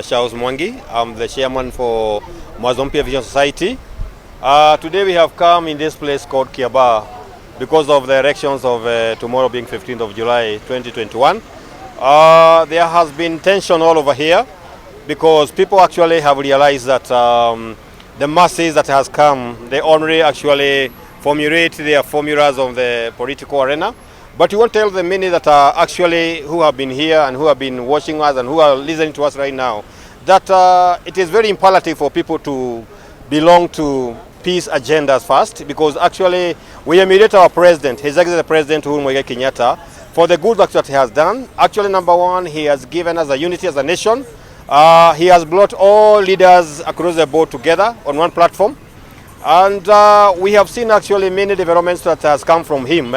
Charles Mwangi. I'm the chairman for Mwazompia Vision Society. Today we have come in this place called Kiambaa because of the elections of tomorrow being 15th of July 2021. There has been tension all over here because people actually have realized that the masses that has come, they only actually formulate their formulas of the political arena. But you won't tell the many that are actually who have been here and who have been watching us and who are listening to us right now that it is very imperative for people to belong to peace agendas first, because actually we emulate our president, His Excellency President Uhuru Kenyatta, for the good work that he has done. Actually, number one, he has given us a unity as a nation. He has brought all leaders across the board together on one platform. And we have seen actually many developments that has come from him.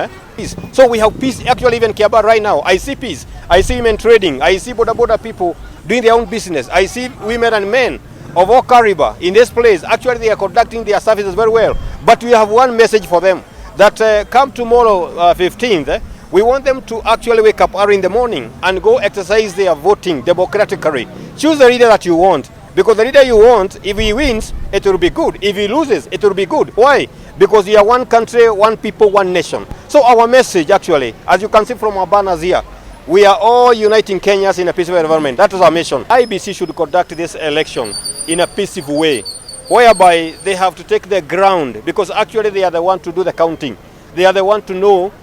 So we have peace actually even Kiambaa right now. I see peace. I see women trading. I see border people doing their own business. I see women and men of all caliber in this place. Actually they are conducting their services very well. But we have one message for them, that come tomorrow 15th, we want them to actually wake up early in the morning and go exercise their voting democratically. Choose the leader that you want. Because the leader you want, if he wins, it will be good. If he loses, it will be good. Why? Because we are one country, one people, one nation. So our message actually, as you can see from our banners here, we are all uniting Kenyans in a peaceful environment. That is our mission. IBC should conduct this election in a peaceful way, whereby they have to take the ground, because actually they are the one to do the counting. They are the one to know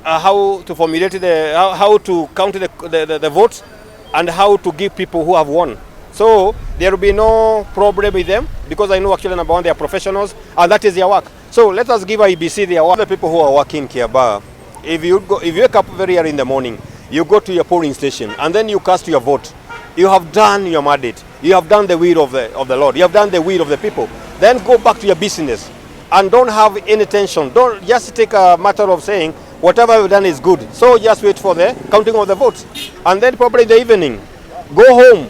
how to formulate how to count the votes and how to give people who have won. So there will be no problem with them, because I know actually number one, they are professionals and that is their work. So let us give IBC their work. The people who are working in Kiambaa, if you wake up very early in the morning, you go to your polling station and then you cast your vote. You have done your mandate. You have done the will of the Lord. You have done the will of the people. Then go back to your business and don't have any tension. Don't just take a matter of saying whatever you've done is good. So just wait for the counting of the votes. And then probably in the evening, go home,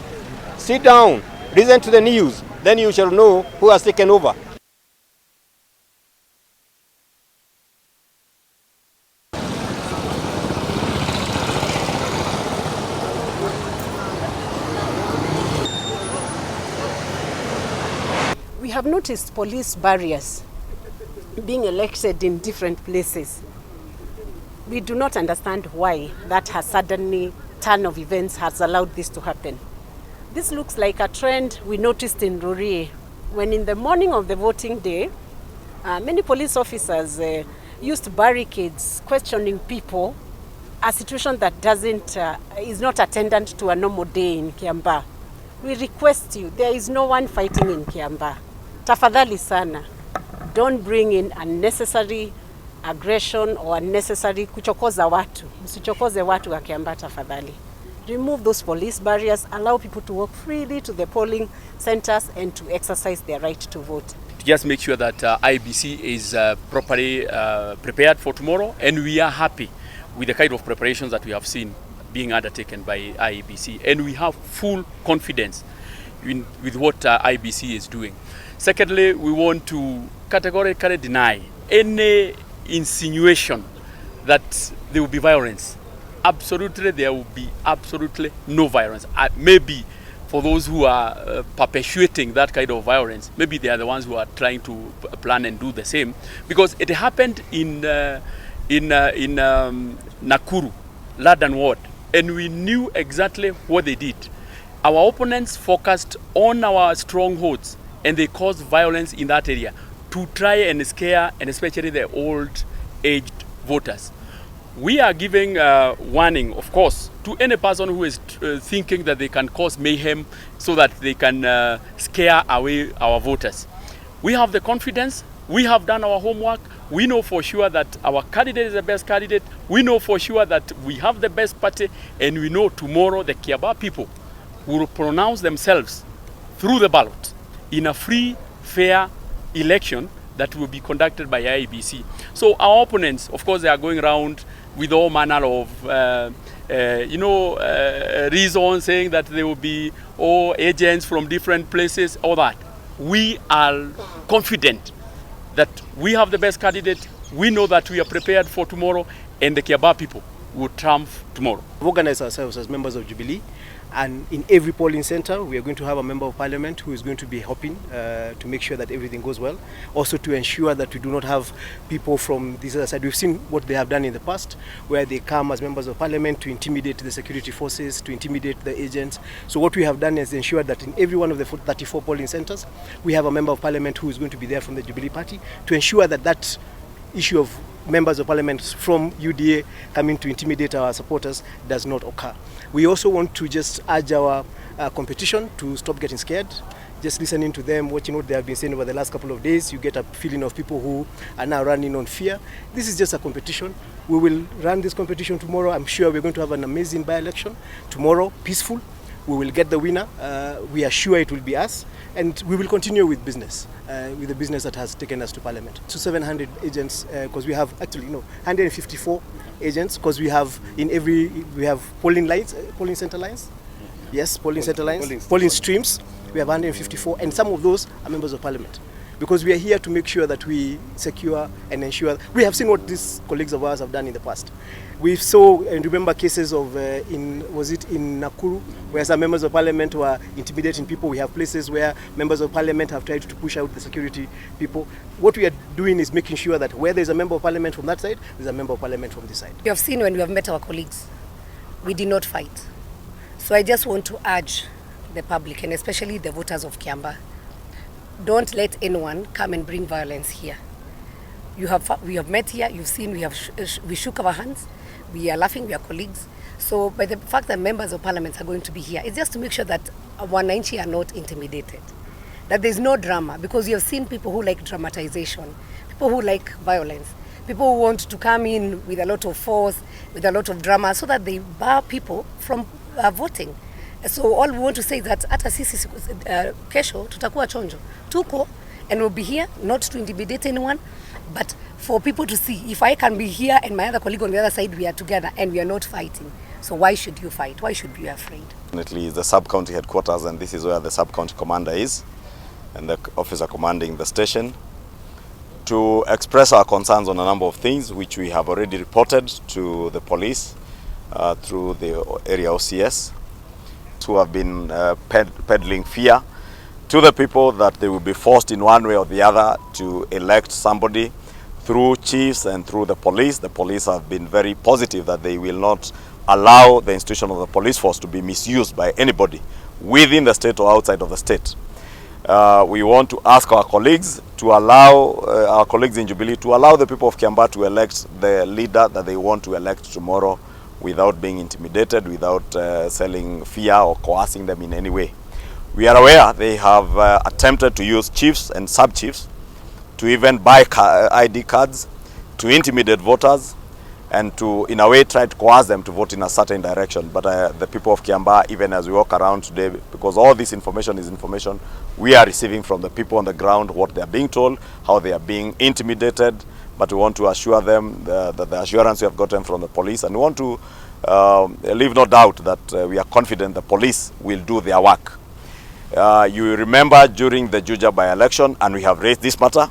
sit down, listen to the news. Then you shall know who has taken over. We have noticed police barriers being erected in different places. We do not understand why that has suddenly turn of events has allowed this to happen. This looks like a trend we noticed in Ruto, when in the morning of the voting day, many police officers used barricades questioning people, a situation that is not attendant to a normal day in Kiambaa. We request you, there is no one fighting in Kiambaa. Tafadhali sana, don't bring in unnecessary aggression or unnecessary kuchokoza watu. Msichokoze watu wa Kiambaa tafadhali. Remove those police barriers, allow people to walk freely to the polling centers and to exercise their right to vote. To just make sure that IBC is properly prepared for tomorrow, and we are happy with the kind of preparations that we have seen being undertaken by IBC, and we have full confidence with what IBC is doing. Secondly, we want to categorically deny any insinuation that there will be violence. Absolutely, there will be absolutely no violence. Maybe for those who are perpetuating that kind of violence, maybe they are the ones who are trying to plan and do the same, because it happened in Nakuru, Ladan Ward, and we knew exactly what they did. Our opponents focused on our strongholds and they caused violence in that area to try and scare, and especially the old-aged voters. We are giving warning, of course, to any person who is thinking that they can cause mayhem so that they can scare away our voters. We have the confidence We have done our homework. We know for sure that our candidate is the best candidate. We know for sure that we have the best party, and we know tomorrow the Kiambaa people will pronounce themselves through the ballot in a free, fair election that will be conducted by IEBC. So our opponents, of course, they are going around with all manner of reasons, saying that there will be all agents from different places, all that. We are confident that we have the best candidate. We know that we are prepared for tomorrow, and the Kiambaa people will triumph tomorrow. We've organized ourselves as members of Jubilee, and in every polling center we are going to have a member of parliament who is going to be helping to make sure that everything goes well. Also to ensure that we do not have people from this other side. We've seen what they have done in the past, where they come as members of parliament to intimidate the security forces, to intimidate the agents. So what we have done is ensure that in every one of the 34 polling centers we have a member of parliament who is going to be there from the Jubilee party to ensure that that issue of members of parliament from UDA coming to intimidate our supporters does not occur. We also want to just urge our competition to stop getting scared. Just listening to them, watching what they have been saying over the last couple of days, you get a feeling of people who are now running on fear. This is just a competition. We will run this competition tomorrow. I'm sure we're going to have an amazing by-election tomorrow, peaceful. We will get the winner. We are sure it will be us, and we will continue with business, with the business that has taken us to parliament. So 700 agents, because we have actually 154 agents, because we have we have polling lines, polling center lines. Yes, polling center lines, polling streams. We have 154, and some of those are members of parliament, because we are here to make sure that we secure and ensure. We have seen what these colleagues of ours have done in the past. We saw and remember cases of in Nakuru, where some members of parliament were intimidating people. We have places where members of parliament have tried to push out the security people. What we are doing is making sure that where there's a member of parliament from that side, there's a member of parliament from this side. You have seen when we have met our colleagues, we did not fight. So I just want to urge the public, and especially the voters of Kiambaa, don't let anyone come and bring violence here. We have met here. You've seen we shook our hands. We are laughing. We are colleagues. So by the fact that members of parliament are going to be here, it's just to make sure that wananchi are not intimidated, that there's no drama, because you have seen people who like dramatization, people who like violence, people who want to come in with a lot of force, with a lot of drama, so that they bar people from voting. So all we want to say is that hata sisi kesho tutakuwa chonjo, tuko, and we'll be here not to intimidate anyone, but for people to see if I can be here and my other colleague on the other side, we are together and we are not fighting. So why should you fight? Why should you be afraid? Definitely the sub-county headquarters, and this is where the sub-county commander is, and the officer commanding the station, to express our concerns on a number of things which we have already reported to the police through the area OCS, who have been peddling fear to the people that they will be forced in one way or the other to elect somebody through chiefs and through the police. The police have been very positive that they will not allow the institution of the police force to be misused by anybody within the state or outside of the state. We want to ask our colleagues to allow, our colleagues in Jubilee, to allow the people of Kiambaa to elect the leader that they want to elect tomorrow without being intimidated, without selling fear or coercing them in any way. We are aware they have attempted to use chiefs and sub-chiefs to even buy ID cards, to intimidate voters, and to, in a way, try to coerce them to vote in a certain direction. But the people of Kiambaa, even as we walk around today, because all this information is information we are receiving from the people on the ground, what they are being told, how they are being intimidated, but we want to assure them that the assurance we have gotten from the police, and we want to leave no doubt that we are confident the police will do their work. You remember during the Juja by-election, and we have raised this matter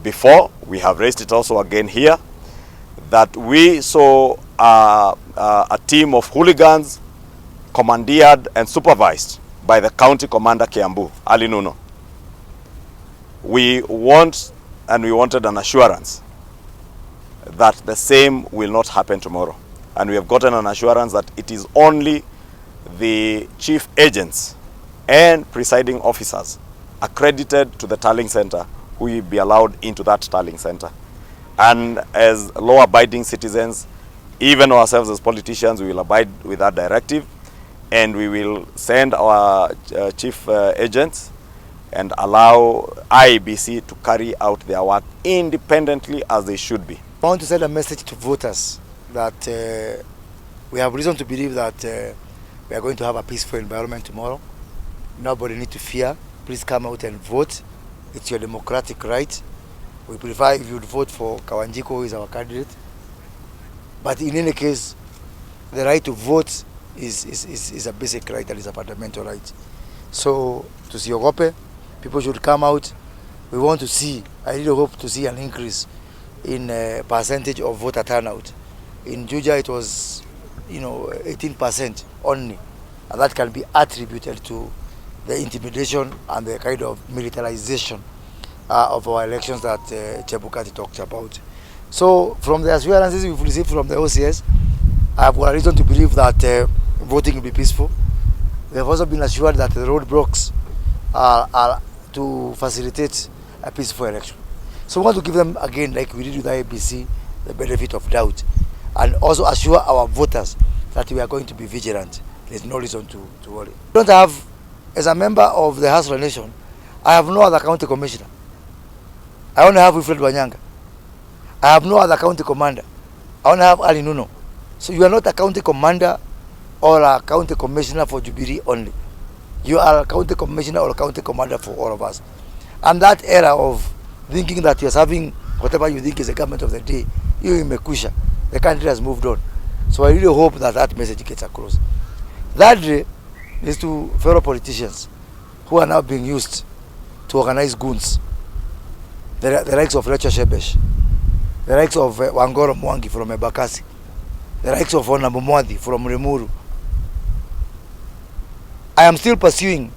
before, we have raised it also again here, that we saw a team of hooligans commandeered and supervised by the county commander Kiambaa, Ali Nuno. We want, and we wanted an assurance that the same will not happen tomorrow. And we have gotten an assurance that it is only the chief agents and presiding officers accredited to the tallying center who will be allowed into that tallying center. And as law-abiding citizens, even ourselves as politicians, we will abide with that directive, and we will send our chief agents and allow IEBC to carry out their work independently as they should be. I want to send a message to voters that we have reason to believe that we are going to have a peaceful environment tomorrow. Nobody need to fear. Please come out and vote. It's your democratic right. We prefer if you would vote for Kawanjiko, who is our candidate. But in any case, the right to vote is a basic right and is a fundamental right. So, tusiogope, people should come out. We want to see, I really hope to see an increase in percentage of voter turnout. In Juja it was, 18% only. And that can be attributed to the intimidation and the kind of militarization of our elections that Chebukati talked about. So from the assurances we've received from the OCS, I have got a reason to believe that voting will be peaceful. We have also been assured that the roadblocks are to facilitate a peaceful election. So we want to give them again, like we did with IEBC, the benefit of doubt, and also assure our voters that we are going to be vigilant. There's no reason to worry. I don't have, as a member of the House of Nation, I have no other county commissioner. I only have Wilfred Wanyanga. I have no other county commander. I only have Ali Nuno. So you are not a county commander or a county commissioner for Jubilee only. You are a county commissioner or a county commander for all of us. And that era of thinking that you are serving whatever you think is the government of the day, you imekusha. The country has moved on. So I really hope that that message gets across. That day is to fellow politicians who are now being used to organize goons. The likes of Lecha Shebesh, the likes of Wangoro Mwangi from Ebakasi, the likes of Onambumwadi from Remuru. I am still pursuing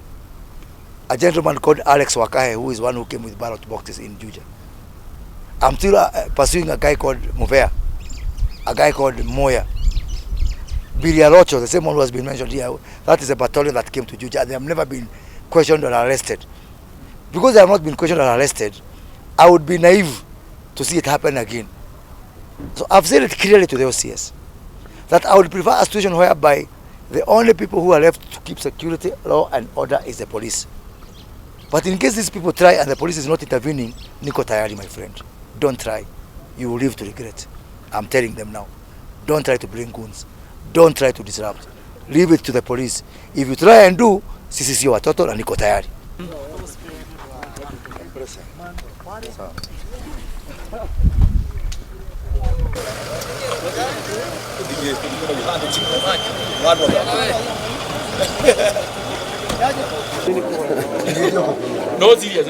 a gentleman called Alex Wakahe, who is one who came with ballot boxes in Juja. I'm still pursuing a guy called Muvea, a guy called Moya. Biliarocho, the same one who has been mentioned here, that is a battalion that came to Juja. They have never been questioned or arrested. Because they have not been questioned or arrested, I would be naive to see it happen again. So I've said it clearly to the OCS that I would prefer a situation whereby the only people who are left to keep security, law and order is the police. But in case these people try and the police is not intervening, niko tayari, my friend. Don't try. You will live to regret. I'm telling them now. Don't try to bring goons. Don't try to disrupt. Leave it to the police. If you try and do, sisi sio watoto na niko tayari. No serious.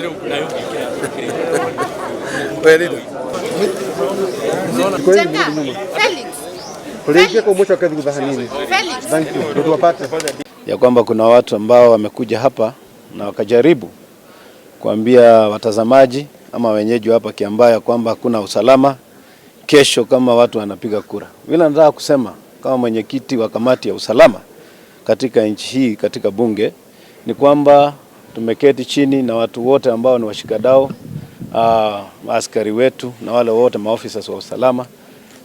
Ya kwamba kuna watu ambao wamekuja hapa na wakajaribu kuambia watazamaji ama wenyeji hapa Kiambaa ya kwamba hakuna usalama kesho kama watu wanapiga kura. Vile nataka kusema kama mwenyekiti wa kamati ya usalama katika nchi hii katika bunge ni kwamba tumeketi chini na watu wote ambao ni washikadau, askari wetu na wale wote maofisa wa usalama,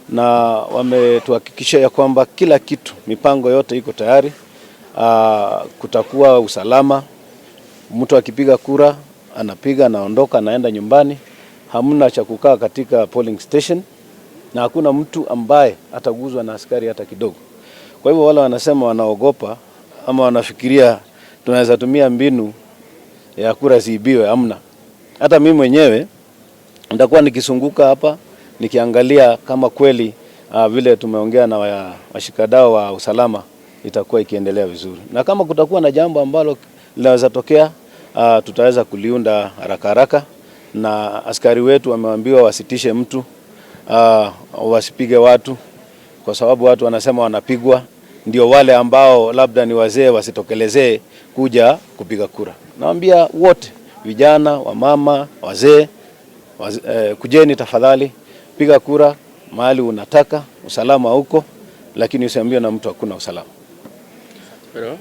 na wametuhakikishia ya kwamba kila kitu, mipango yote iko tayari. Kutakuwa usalama. Mtu akipiga kura anapiga, anaondoka, anaenda nyumbani. Hamna cha kukaa katika polling station na hakuna mtu ambaye ataguzwa na askari hata kidogo. Kwa hivyo wale wanasema wanaogopa ama wanafikiria tunaweza tumia mbinu ya kura ziibiwe, hamna. Hata mimi mwenyewe nitakuwa nikisunguka hapa nikiangalia kama kweli vile tumeongea na washikadau wa usalama itakuwa ikiendelea vizuri. Na kama kutakuwa na jambo ambalo linaweza tokea, tutaweza kuliunda haraka na askari wetu wameambiwa wasitishe mtu, wasipige watu kwa sababu watu wanasema wanapigwa. Ndio wale ambao labda ni wazee wasitokelezee kuja kupiga kura. Naambia wote, vijana, wamama, wazee, kujeni tafadhali, piga kura mahali unataka, usalama huko, lakini usiambiwe na mtu hakuna usalama.